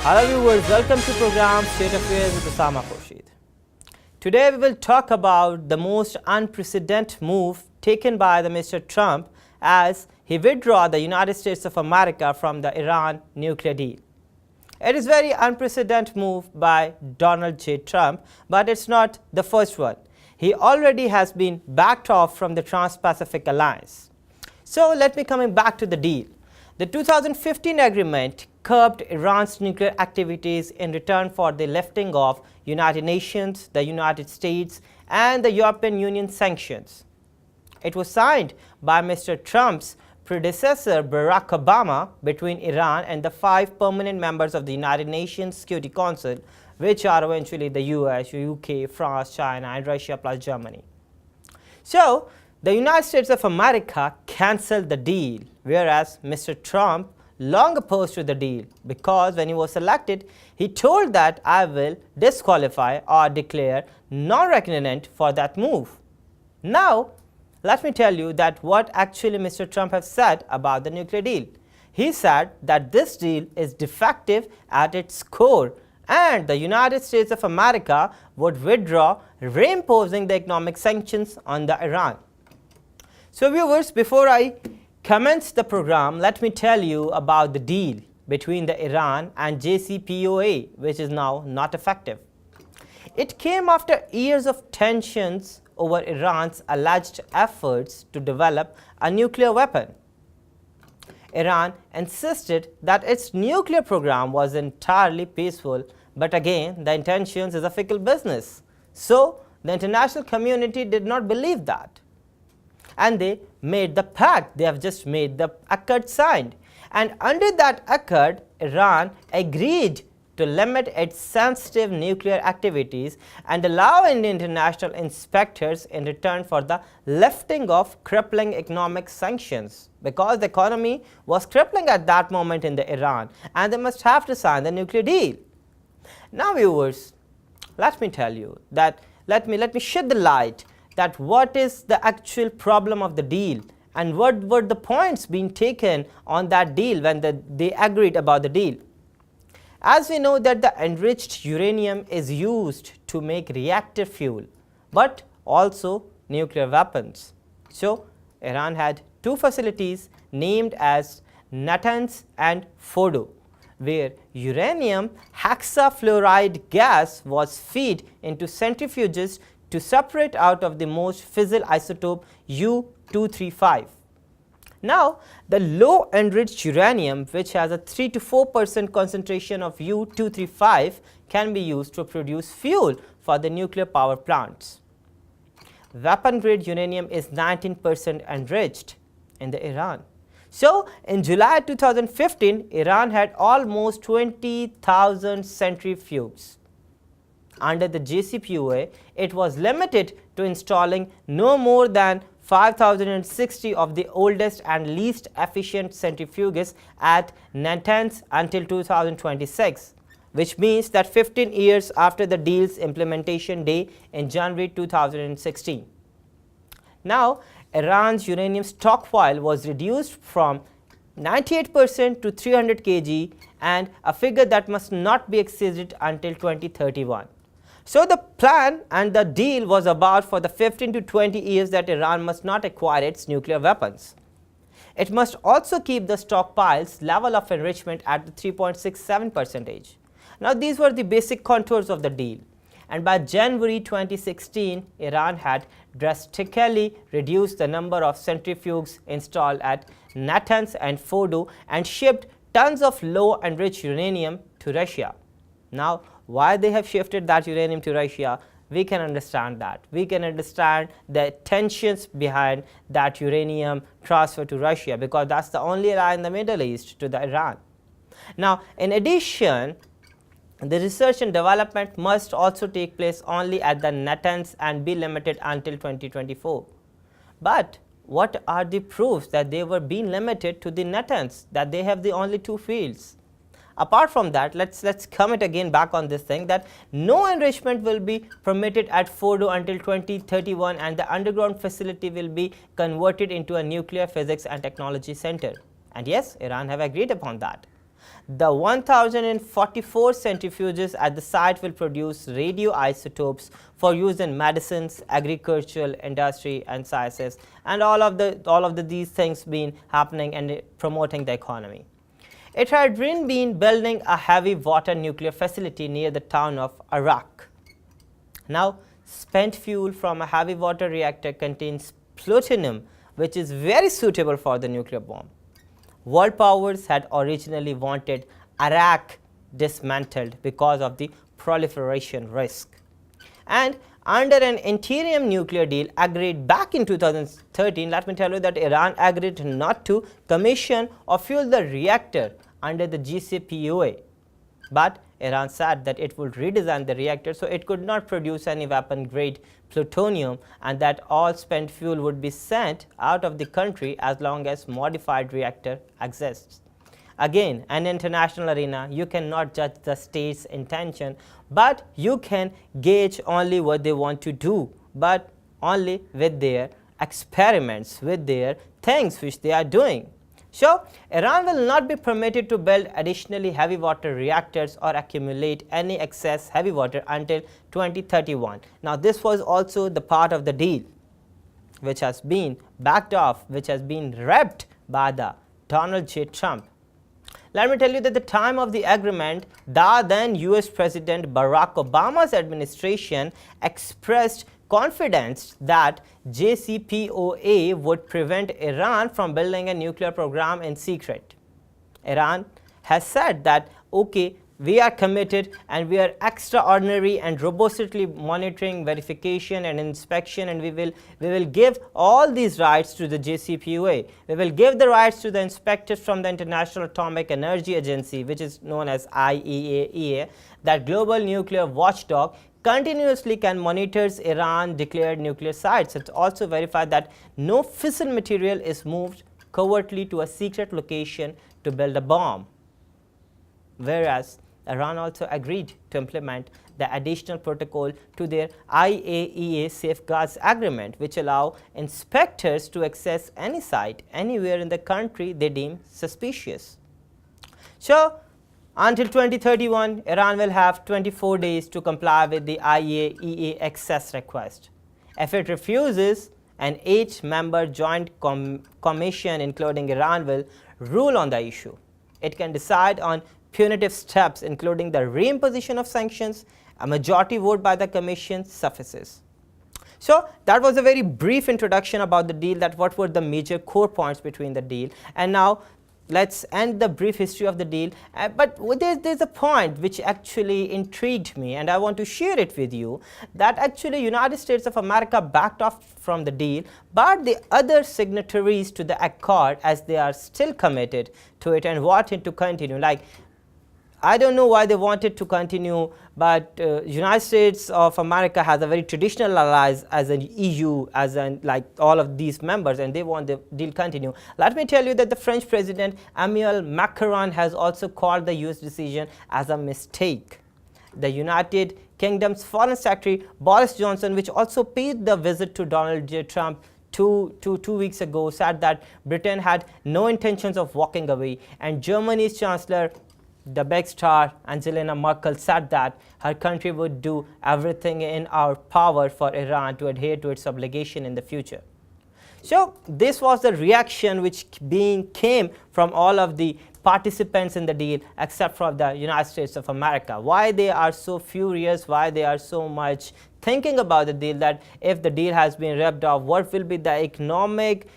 Hello viewers, welcome to program State Affairs with Osama Khurshid. Today we will talk about the most unprecedented move taken by the Mr. Trump as he withdraw the United States of America from the Iran nuclear deal. It is very unprecedented move by Donald J. Trump, but it's not the first one. He already has been backed off from the Trans-Pacific Alliance. So let me coming back to the deal. The 2015 agreement curbed Iran's nuclear activities in return for the lifting of United Nations, the United States, and the European Union sanctions. It was signed by Mr. Trump's predecessor Barack Obama between Iran and the 5 permanent members of the United Nations Security Council, which are eventually the US, UK, France, China, and Russia plus Germany. So, the United States of America cancelled the deal, whereas Mr. Trump long opposed to the deal because when he was elected, he told that I will disqualify or declare non-recognitant for that move. Now, let me tell you that what actually Mr. Trump has said about the nuclear deal. He said that this deal is defective at its core and the United States of America would withdraw, reimposing the economic sanctions on the Iran. So viewers, before I commence the program, let me tell you about the deal between the Iran and JCPOA, which is now not effective. It came after years of tensions over Iran's alleged efforts to develop a nuclear weapon. Iran insisted that its nuclear program was entirely peaceful, but again, the intentions is a fickle business. So, the international community did not believe that. And they made the pact, they have just made the accord signed. And under that accord, Iran agreed to limit its sensitive nuclear activities and allow international inspectors in return for the lifting of crippling economic sanctions, because the economy was crippling at that moment in the Iran and they must have to sign the nuclear deal. Now viewers, let me tell you that, let me shed the light that what is the actual problem of the deal and what were the points being taken on that deal when they agreed about the deal. As we know that the enriched uranium is used to make reactor fuel, but also nuclear weapons. So, Iran had 2 facilities named as Natanz and Fordo, where uranium hexafluoride gas was fed into centrifuges to separate out of the most fissile isotope U-235. Now, the low enriched uranium, which has a 3 to 4% concentration of U-235, can be used to produce fuel for the nuclear power plants. Weapon grade uranium is 19% enriched in the Iran. So, in July 2015, Iran had almost 20,000 centrifuges. Under the JCPOA, it was limited to installing no more than 5,060 of the oldest and least efficient centrifuges at Natanz until 2026, which means that 15 years after the deal's implementation day in January 2016. Now, Iran's uranium stockpile was reduced from 98% to 300 kg, and a figure that must not be exceeded until 2031. So, the plan and the deal was about for the 15 to 20 years that Iran must not acquire its nuclear weapons. It must also keep the stockpile's level of enrichment at the 3.67%. Now, these were the basic contours of the deal. And by January 2016, Iran had drastically reduced the number of centrifuges installed at Natanz and Fordo and shipped tons of low enriched uranium to Russia. Now, why they have shifted that uranium to Russia, we can understand that. We can understand the tensions behind that uranium transfer to Russia, because that's the only ally in the Middle East to the Iran. Now, in addition, the research and development must also take place only at the Natanz and be limited until 2024. But what are the proofs that they were being limited to the Natanz, that they have the only 2 fields? Apart from that, let's comment again back on this thing that no enrichment will be permitted at Fordo until 2031, and the underground facility will be converted into a nuclear physics and technology center. And yes, Iran have agreed upon that. The 1044 centrifuges at the site will produce radioisotopes for use in medicines, agricultural, industry and sciences, and all of these things been happening and promoting the economy. It had been building a heavy water nuclear facility near the town of Arak. Now, spent fuel from a heavy water reactor contains plutonium, which is very suitable for the nuclear bomb. World powers had originally wanted Arak dismantled because of the proliferation risk. And under an interim nuclear deal agreed back in 2013, let me tell you that Iran agreed not to commission or fuel the reactor under the JCPOA. But Iran said that it would redesign the reactor so it could not produce any weapon grade plutonium, and that all spent fuel would be sent out of the country as long as modified reactor exists. Again, an international arena, you cannot judge the state's intention, but you can gauge only what they want to do, but only with their experiments, with their things which they are doing. So, Iran will not be permitted to build additionally heavy water reactors or accumulate any excess heavy water until 2031. Now, this was also the part of the deal which has been backed off, which has been ripped by the Donald J. Trump. Let me tell you that the time of the agreement, the then US President Barack Obama's administration expressed confidence that JCPOA would prevent Iran from building a nuclear program in secret. Iran has said that, okay, we are committed and we are extraordinary and robustly monitoring verification and inspection, and we will give all these rights to the JCPOA. We will give the rights to the inspectors from the International Atomic Energy Agency, which is known as IAEA, that global nuclear watchdog continuously can monitor Iran declared nuclear sites. It's also verified that no fissile material is moved covertly to a secret location to build a bomb. Whereas Iran also agreed to implement the additional protocol to their IAEA safeguards agreement, which allow inspectors to access any site anywhere in the country they deem suspicious. So, until 2031, Iran will have 24 days to comply with the IAEA access request. If it refuses, an 8-member joint commission including Iran will rule on the issue. It can decide on punitive steps including the reimposition of sanctions. A majority vote by the commission suffices. So, that was a very brief introduction about the deal, that what were the major core points between the deal. And now, let's end the brief history of the deal, but there's a point which actually intrigued me, and I want to share it with you, that actually United States of America backed off from the deal, but the other signatories to the accord, as they are still committed to it and wanted to continue, like I don't know why they wanted to continue, but United States of America has a very traditional allies as an EU, as an like all of these members, and they want the deal continue. Let me tell you that the French President Emmanuel Macron has also called the US decision as a mistake. The United Kingdom's Foreign Secretary Boris Johnson, which also paid the visit to Donald J. Trump two weeks ago, said that Britain had no intentions of walking away, and Germany's Chancellor, the big star Angela Merkel, said that her country would do everything in our power for Iran to adhere to its obligation in the future. So, this was the reaction which came from all of the participants in the deal except for the United States of America. Why they are so furious, why they are so much thinking about the deal, that if the deal has been ripped off, what will be the economic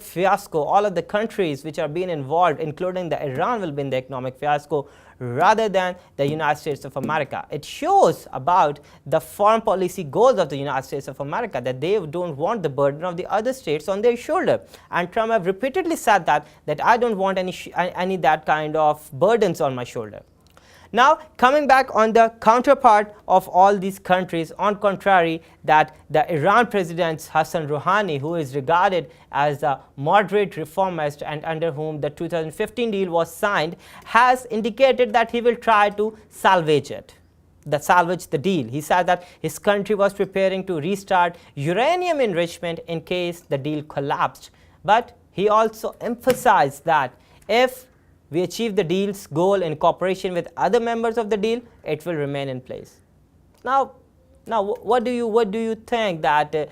fiasco. All of the countries which are being involved, including the Iran, will be in the economic fiasco rather than the United States of America. It shows about the foreign policy goals of the United States of America, that they don't want the burden of the other states on their shoulder. And Trump have repeatedly said that I don't want any that kind of burdens on my shoulder. Now, coming back on the counterpart of all these countries, on contrary, that the Iran President Hassan Rouhani, who is regarded as a moderate reformist and under whom the 2015 deal was signed, has indicated that he will try to salvage the deal. He said that his country was preparing to restart uranium enrichment in case the deal collapsed. But he also emphasized that if we achieve the deal's goal in cooperation with other members of the deal, it will remain in place. Now what do you think that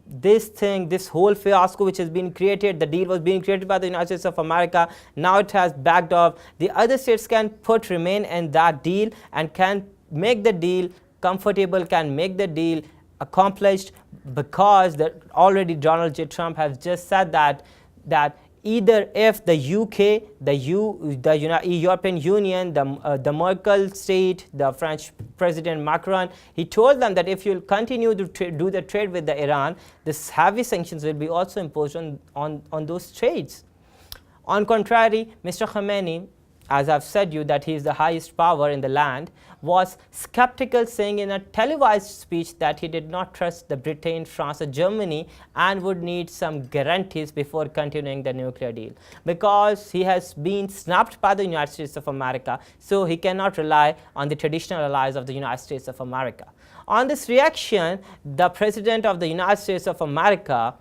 this whole fiasco which has been created, the deal was being created by the United States of America, now it has backed off. The other states can remain in that deal and can make the deal comfortable, can make the deal accomplished, because already Donald J. Trump has just said that either if the UK, the European Union, the Merkel state, the French President Macron, he told them that if you'll continue to do the trade with the Iran, this heavy sanctions will be also imposed on those trades. On contrary, Mr. Khamenei, as I've said you that he is the highest power in the land, was skeptical, saying in a televised speech that he did not trust the Britain, France or Germany and would need some guarantees before continuing the nuclear deal, because he has been snapped by the United States of America, so he cannot rely on the traditional allies of the United States of America. On this reaction, the President of the United States of America,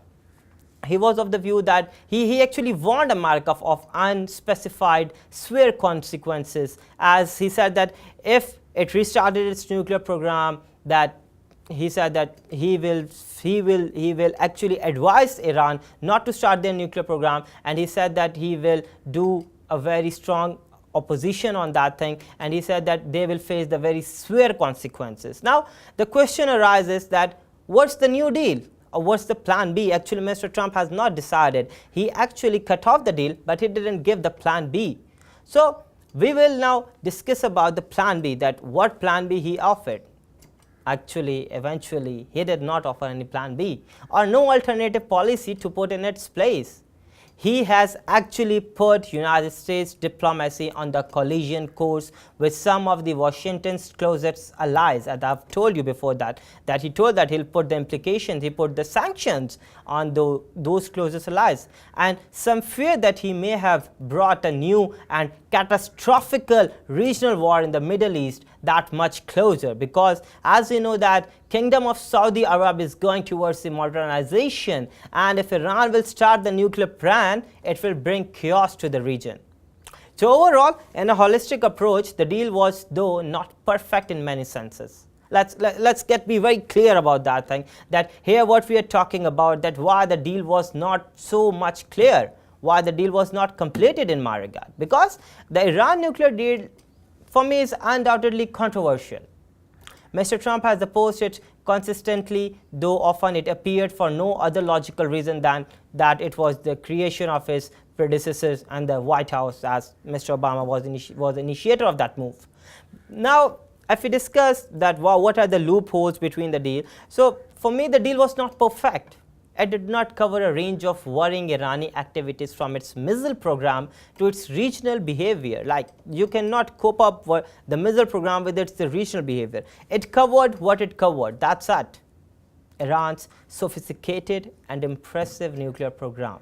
he was of the view that he actually warned America of unspecified severe consequences, as he said that if it restarted its nuclear program, that he said that he will actually advise Iran not to start their nuclear program, and he said that he will do a very strong opposition on that thing, and he said that they will face the very severe consequences. Now the question arises that what's the new deal? Or what's the plan B? Actually, Mr. Trump has not decided. He actually cut off the deal, but he didn't give the plan B. So we will now discuss about the plan B, that what plan B he offered. Actually, eventually, he did not offer any plan B or no alternative policy to put in its place. He has actually put United States diplomacy on the collision course with some of the Washington's closest allies. And I've told you before that he told that he'll put the implications, he put the sanctions on those closest allies. And some fear that he may have brought a new and catastrophic regional war in the Middle East that much closer, because as you know that Kingdom of Saudi Arabia is going towards the modernization, and if Iran will start the nuclear plan, it will bring chaos to the region. So overall, in a holistic approach, the deal was though not perfect in many senses. Let's be very clear about that thing, that here what we are talking about, that why the deal was not so much clear, why the deal was not completed in my regard, because the Iran nuclear deal for me is undoubtedly controversial. Mr. Trump has opposed it consistently, though often it appeared for no other logical reason than that it was the creation of his predecessors and the White House, as Mr. Obama was the initiator of that move. Now, if we discuss that what are the loopholes between the deal, so for me the deal was not perfect. It did not cover a range of worrying Irani activities, from its missile program to its regional behavior. Like, you cannot cope up with the missile program with its regional behavior. It covered what it covered, that's it. Iran's sophisticated and impressive nuclear program.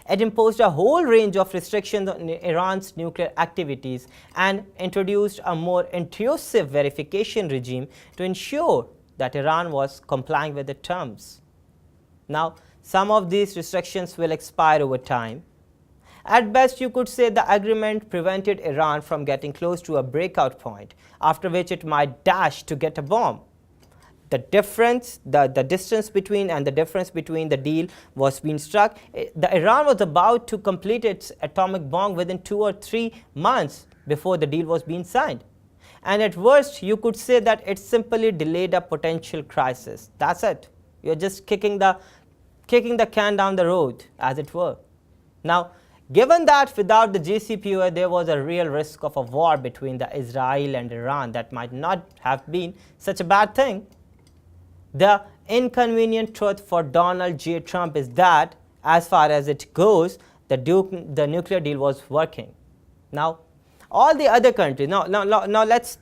It imposed a whole range of restrictions on Iran's nuclear activities and introduced a more intrusive verification regime to ensure that Iran was complying with the terms. Now, some of these restrictions will expire over time. At best, you could say the agreement prevented Iran from getting close to a breakout point, after which it might dash to get a bomb. The difference, the distance between and the difference between the deal was being struck. The Iran was about to complete its atomic bomb within 2 or 3 months before the deal was being signed. And at worst, you could say that it simply delayed a potential crisis. That's it. You're just kicking the can down the road, as it were. Now, given that without the JCPOA there was a real risk of a war between the Israel and Iran, that might not have been such a bad thing. The inconvenient truth for Donald J. Trump is that, as far as it goes, the nuclear deal was working. Now, all the other countries, now let's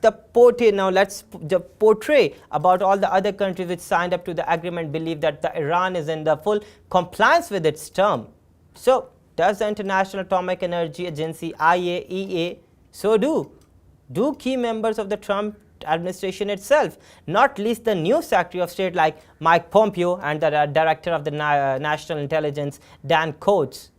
portray about all the other countries which signed up to the agreement believe that the Iran is in the full compliance with its term. So does the International Atomic Energy Agency, IAEA, so do key members of the Trump administration itself, not least the new Secretary of State like Mike Pompeo and the Director of the National Intelligence, Dan Coats.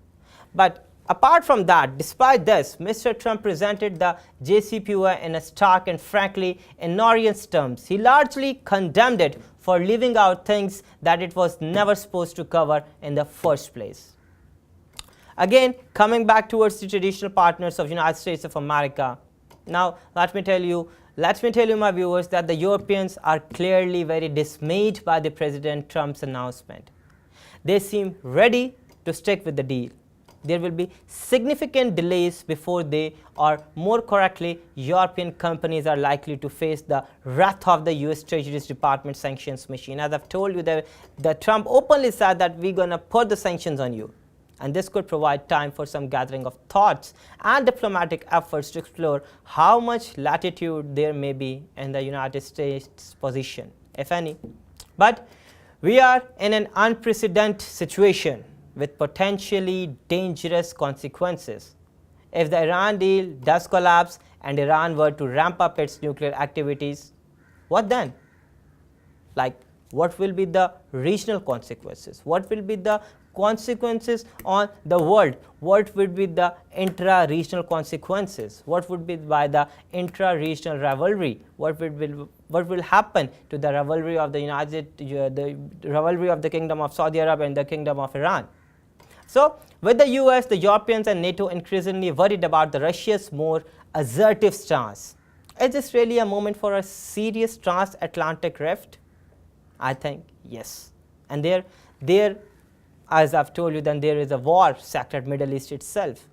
But Apart from that, despite this, Mr. Trump presented the JCPOA in a stark and frankly ignorant terms. He largely condemned it for leaving out things that it was never supposed to cover in the first place. Again, coming back towards the traditional partners of United States of America. Now, let me tell you, my viewers, that the Europeans are clearly very dismayed by the President Trump's announcement. They seem ready to stick with the deal. There will be significant delays before they, or more correctly, European companies are likely to face the wrath of the US Treasury Department sanctions machine. As I've told you, that Trump openly said that we're going to put the sanctions on you. And this could provide time for some gathering of thoughts and diplomatic efforts to explore how much latitude there may be in the United States' position, if any. But we are in an unprecedented situation with potentially dangerous consequences. If the Iran deal does collapse and Iran were to ramp up its nuclear activities, what then? Like, what will be the regional consequences? What will be the consequences on the world? What would be the intra-regional consequences? What would be by the intra-regional rivalry? What will happen to the rivalry of the rivalry of the Kingdom of Saudi Arabia and the Kingdom of Iran? So, with the US, the Europeans and NATO increasingly worried about the Russia's more assertive stance. Is this really a moment for a serious transatlantic rift? I think yes. And there, as I've told you, then there is a war sectored Middle East itself.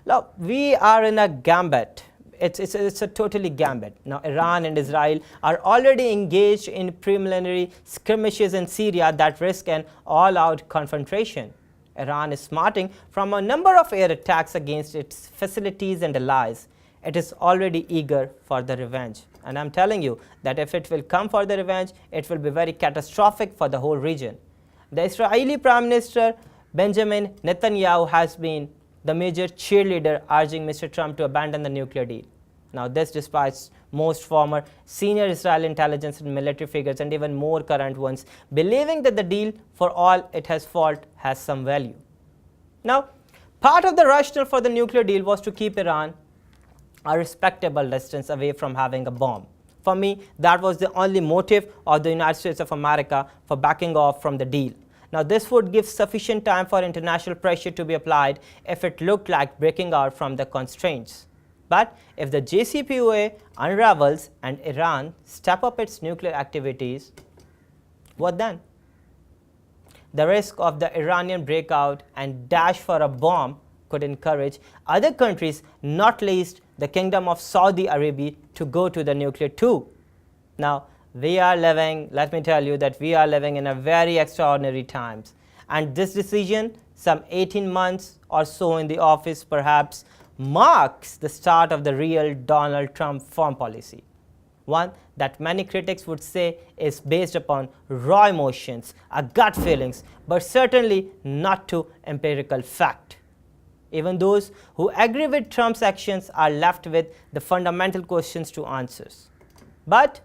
Now, we are in a gambit. It's a totally gambit. Now, Iran and Israel are already engaged in preliminary skirmishes in Syria that risk an all-out confrontation. Iran is smarting from a number of air attacks against its facilities and allies. It is already eager for the revenge. And I'm telling you that if it will come for the revenge, it will be very catastrophic for the whole region. The Israeli Prime Minister Benjamin Netanyahu has been the major cheerleader urging Mr. Trump to abandon the nuclear deal. Now, this despite most former senior Israeli intelligence and military figures and even more current ones believing that the deal, for all it has fault, has some value. Now, part of the rationale for the nuclear deal was to keep Iran a respectable distance away from having a bomb. For me, that was the only motive of the United States of America for backing off from the deal. Now, this would give sufficient time for international pressure to be applied if it looked like breaking out from the constraints. But if the JCPOA unravels and Iran step up its nuclear activities, what then? The risk of the Iranian breakout and dash for a bomb could encourage other countries, not least the Kingdom of Saudi Arabia, to go to the nuclear too. Now, let me tell you that we are living in a very extraordinary times. And this decision, some 18 months or so in the office perhaps, marks the start of the real Donald Trump foreign policy. One that many critics would say is based upon raw emotions, gut feelings, but certainly not to empirical fact. Even those who agree with Trump's actions are left with the fundamental questions to answer. But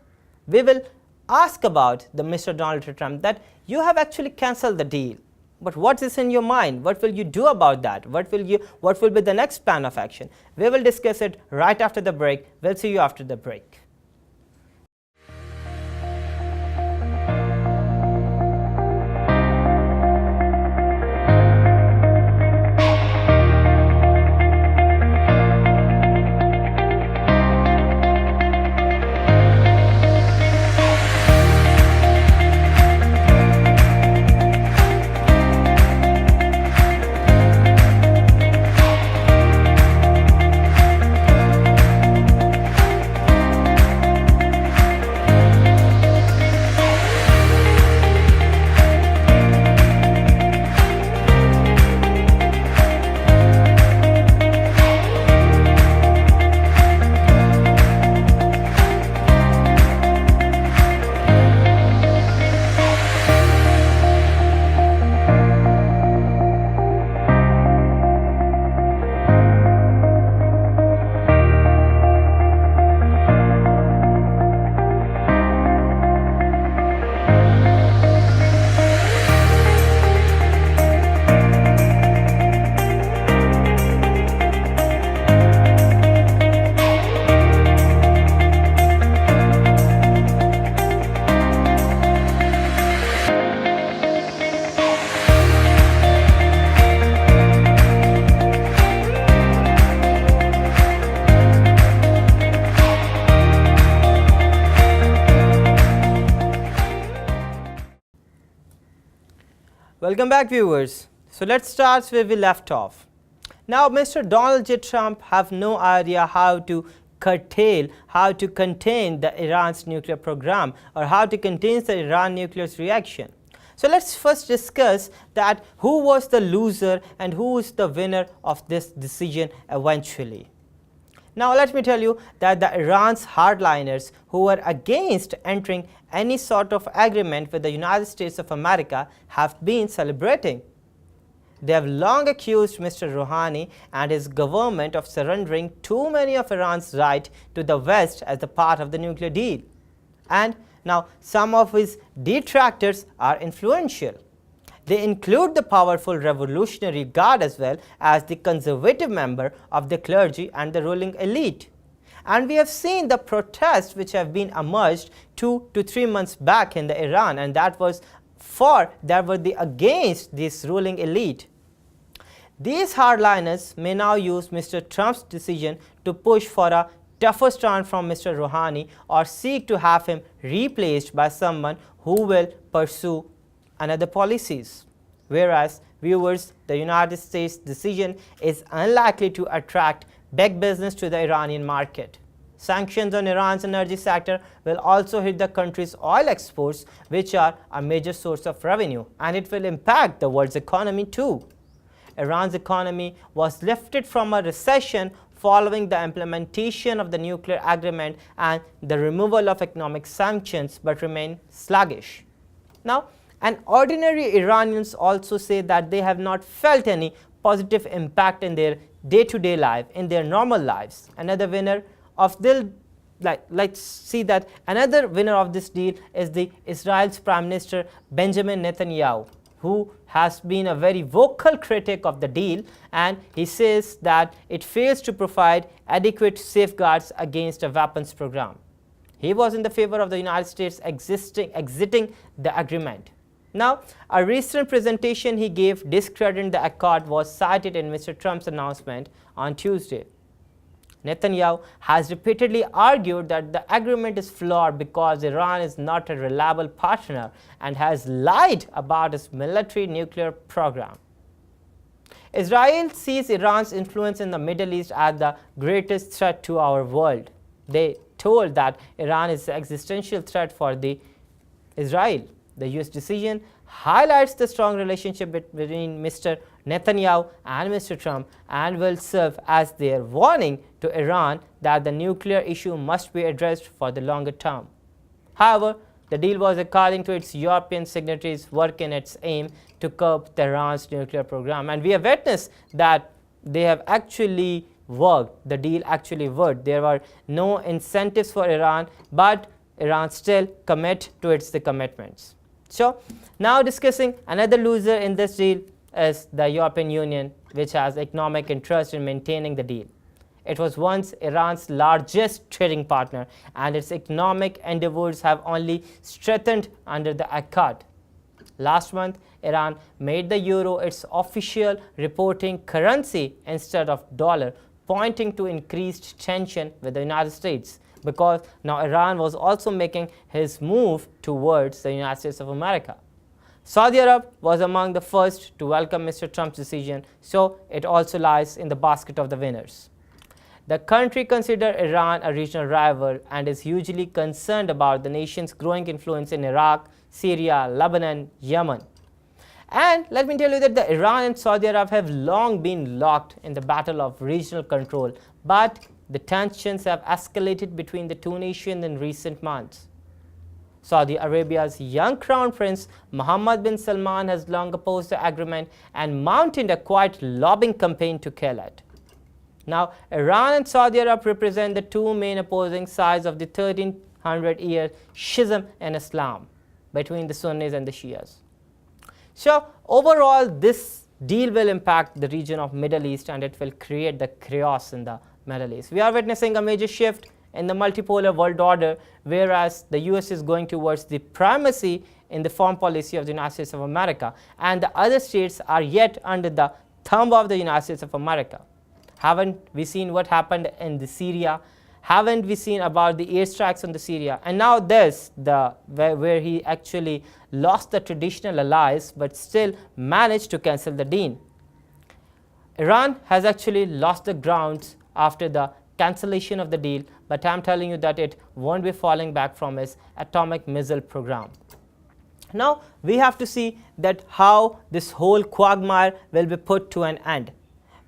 we will ask about the Mr. Donald Trump that you have actually cancelled the deal. But what is in your mind? What will you do about that? What will be the next plan of action? We will discuss it right after the break. We'll see you after the break. Welcome back, viewers. So let's start where we left off. Now, Mr. Donald J. Trump have no idea how to curtail, how to contain the Iran's nuclear program, or how to contain the Iran nuclear reaction. So let's first discuss that who was the loser and who is the winner of this decision eventually. Now let me tell you that the Iran's hardliners who were against entering any sort of agreement with the United States of America have been celebrating. They have long accused Mr. Rouhani and his government of surrendering too many of Iran's rights to the West as a part of the nuclear deal. And now some of his detractors are influential. They include the powerful Revolutionary Guard as well as the conservative member of the clergy and the ruling elite. And we have seen the protests which have been emerged 2 to 3 months back in the Iran, and that was against this ruling elite. These hardliners may now use Mr. Trump's decision to push for a tougher stand from Mr. Rouhani or seek to have him replaced by someone who will pursue another policies. Whereas, viewers, the United States decision is unlikely to attract big business to the Iranian market. Sanctions on Iran's energy sector will also hit the country's oil exports, which are a major source of revenue, and it will impact the world's economy too. Iran's economy was lifted from a recession following the implementation of the nuclear agreement and the removal of economic sanctions, but remain sluggish. Now, ordinary Iranians also say that they have not felt any positive impact in their day-to-day life, in their normal lives. Another winner of this deal is the Israel's Prime Minister Benjamin Netanyahu, who has been a very vocal critic of the deal, and he says that it fails to provide adequate safeguards against a weapons program. He was in the favor of the United States exiting the agreement. Now, a recent presentation he gave discrediting the accord was cited in Mr. Trump's announcement on Tuesday. Netanyahu has repeatedly argued that the agreement is flawed because Iran is not a reliable partner and has lied about its military nuclear program. Israel sees Iran's influence in the Middle East as the greatest threat to our world. They told that Iran is an existential threat for Israel. The US decision highlights the strong relationship between Mr. Netanyahu and Mr. Trump and will serve as their warning to Iran that the nuclear issue must be addressed for the longer term. However, the deal was according to its European signatories work in its aim to curb Tehran's nuclear program, and we have witnessed that they have actually worked. The deal actually worked. There were no incentives for Iran, but Iran still commit to its commitments. So now discussing another loser in this deal is the European Union, which has economic interest in maintaining the deal. It was once Iran's largest trading partner, and its economic endeavors have only strengthened under the accord. Last month, Iran made the euro its official reporting currency instead of dollar, pointing to increased tension with the United States, because now Iran was also making his move towards the United States of America. Saudi Arab was among the first to welcome Mr. Trump's decision, so it also lies in the basket of the winners. The country considers Iran a regional rival and is hugely concerned about the nation's growing influence in Iraq, Syria, Lebanon, Yemen. And let me tell you that the Iran and Saudi Arab have long been locked in the battle of regional control, but the tensions have escalated between the two nations in recent months. Saudi Arabia's young crown prince Mohammed bin Salman has long opposed the agreement and mounted a quite lobbying campaign to kill it. Now, Iran and Saudi Arab represent the two main opposing sides of the 1300-year schism in Islam between the Sunnis and the Shias. So, overall, this deal will impact the region of Middle East, and it will create the chaos in the Middle East. We are witnessing a major shift in the multipolar world order, whereas the US is going towards the primacy in the foreign policy of the United States of America, and the other states are yet under the thumb of the United States of America. Haven't we seen what happened in Syria? Haven't we seen about the airstrikes on the Syria? And now this, where he actually lost the traditional allies but still managed to cancel the deal. Iran has actually lost the grounds after the cancellation of the deal, but I'm telling you that it won't be falling back from its atomic missile program. Now we have to see that how this whole quagmire will be put to an end.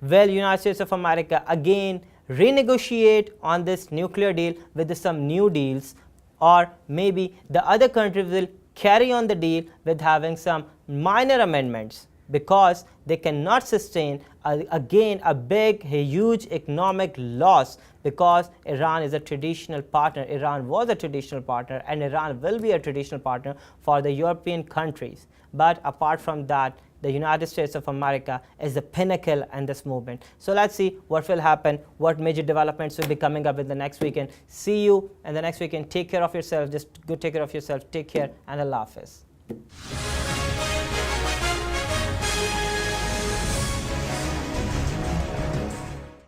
Will United States of America again renegotiate on this nuclear deal with some new deals, or maybe the other countries will carry on the deal with having some minor amendments, because they cannot sustain again a huge economic loss, because Iran is a traditional partner. Iran was a traditional partner, and Iran will be a traditional partner for the European countries. But apart from that, the United States of America is the pinnacle in this movement. So let's see what will happen, what major developments will be coming up in the next weekend. See you in the next weekend. Take care of yourself. Just go take care of yourself. Take care, and Allah Hafiz.